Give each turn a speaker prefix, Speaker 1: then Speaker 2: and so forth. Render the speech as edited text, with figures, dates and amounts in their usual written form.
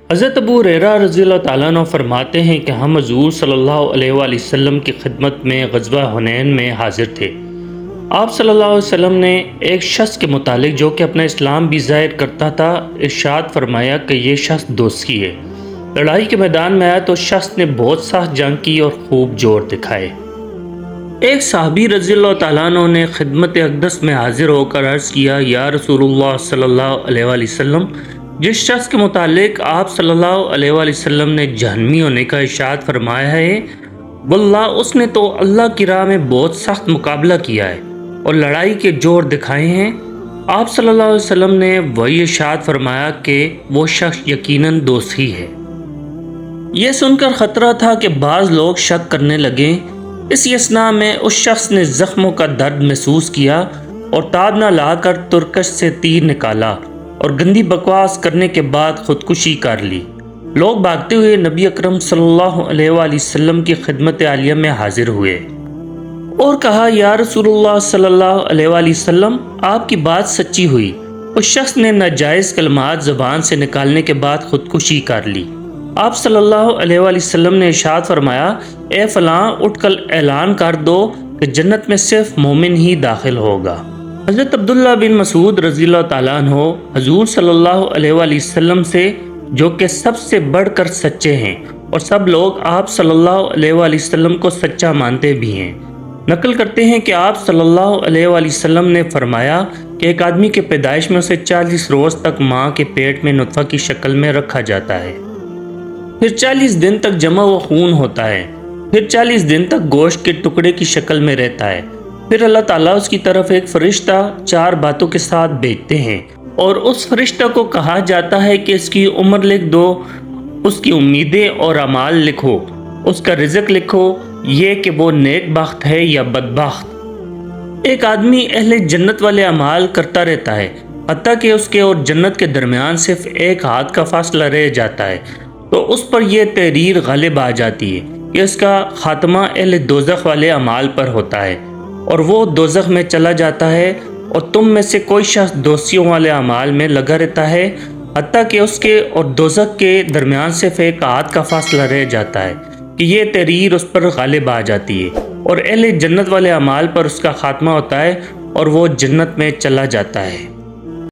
Speaker 1: حضرت ابو ہریرہ رضی اللہ تعالیٰ عنہ فرماتے ہیں کہ ہم حضور صلی اللہ علیہ وآلہ وسلم کی خدمت میں غزوہ حنین میں حاضر تھے۔ آپ صلی اللہ علیہ وسلم نے ایک شخص کے متعلق جو کہ اپنا اسلام بھی ظاہر کرتا تھا ارشاد فرمایا کہ یہ شخص دوزخی ہے۔ لڑائی کے میدان میں آیا تو شخص نے بہت سخت جنگ کی اور خوب جوڑ دکھائے۔ ایک صحابی رضی اللہ تعالیٰ عنہ نے خدمت اقدس میں حاضر ہو کر عرض کیا، یا رسول اللہ صلی اللہ علیہ وآلہ وسلم، جس شخص کے متعلق آپ صلی اللہ علیہ وآلہ وسلم نے جہنمی ہونے کا ارشاد فرمایا ہے، واللہ اس نے تو اللہ کی راہ میں بہت سخت مقابلہ کیا ہے اور لڑائی کے جوڑ دکھائے ہیں۔ آپ صلی اللہ علیہ وسلم نے وہی ارشاد فرمایا کہ وہ شخص یقیناً دوزخی ہے۔ یہ سن کر خطرہ تھا کہ بعض لوگ شک کرنے لگے۔ اسی اثناء میں اس شخص نے زخموں کا درد محسوس کیا اور تاب نہ لا کر ترکش سے تیر نکالا اور گندی بکواس کرنے کے بعد خودکشی کر لی۔ لوگ بھاگتے ہوئے نبی اکرم صلی اللہ علیہ وآلہ وسلم کی خدمت عالیہ میں حاضر ہوئے اور کہا، یا رسول اللہ صلی اللہ علیہ وآلہ وسلم، آپ کی بات سچی ہوئی۔ اس شخص نے ناجائز کلمات زبان سے نکالنے کے بعد خودکشی کر لی۔ آپ صلی اللہ علیہ وآلہ وسلم نے ارشاد فرمایا، اے فلاں، اٹھ کر اعلان کر دو کہ جنت میں صرف مومن ہی داخل ہوگا۔ حضرت عبداللہ بن مسعود رضی اللہ تعالیٰ عنہ حضور صلی اللہ علیہ وآلہ وسلم سے، جو کہ سب سے بڑھ کر سچے ہیں اور سب لوگ آپ صلی اللہ علیہ وآلہ وسلم کو سچا مانتے بھی ہیں، نقل کرتے ہیں کہ آپ صلی اللہ علیہ وآلہ وسلم نے فرمایا کہ ایک آدمی کے پیدائش میں اسے 40 روز تک ماں کے پیٹ میں نطفہ کی شکل میں رکھا جاتا ہے، پھر 40 دن تک جمع و خون ہوتا ہے، پھر 40 دن تک گوشت کے ٹکڑے کی شکل میں رہتا ہے، پھر اللہ تعالیٰ اس کی طرف ایک فرشتہ 4 باتوں کے ساتھ بھیجتے ہیں اور اس فرشتہ کو کہا جاتا ہے کہ اس کی عمر لکھ دو، اس کی امیدیں اور اعمال لکھو، اس کا رزق لکھو، یہ کہ وہ نیک بخت ہے یا بدبخت۔ ایک آدمی اہل جنت والے اعمال کرتا رہتا ہے حتیٰ کہ اس کے اور جنت کے درمیان صرف ایک ہاتھ کا فاصلہ رہ جاتا ہے، تو اس پر یہ تحریر غالب آ جاتی ہے کہ اس کا خاتمہ اہل دوزخ والے اعمال پر ہوتا ہے اور وہ دوزخ میں چلا جاتا ہے، اور تم میں سے کوئی شخص دوزیوں والے اعمال میں لگا رہتا ہے حتیٰ کہ اس کے اور دوزخ کے درمیان صرف ایک ہاتھ کا فاصلہ رہ جاتا ہے کہ یہ تحریر اس پر غالب آ جاتی ہے اور اہل جنت والے اعمال پر اس کا خاتمہ ہوتا ہے اور وہ جنت میں چلا جاتا ہے۔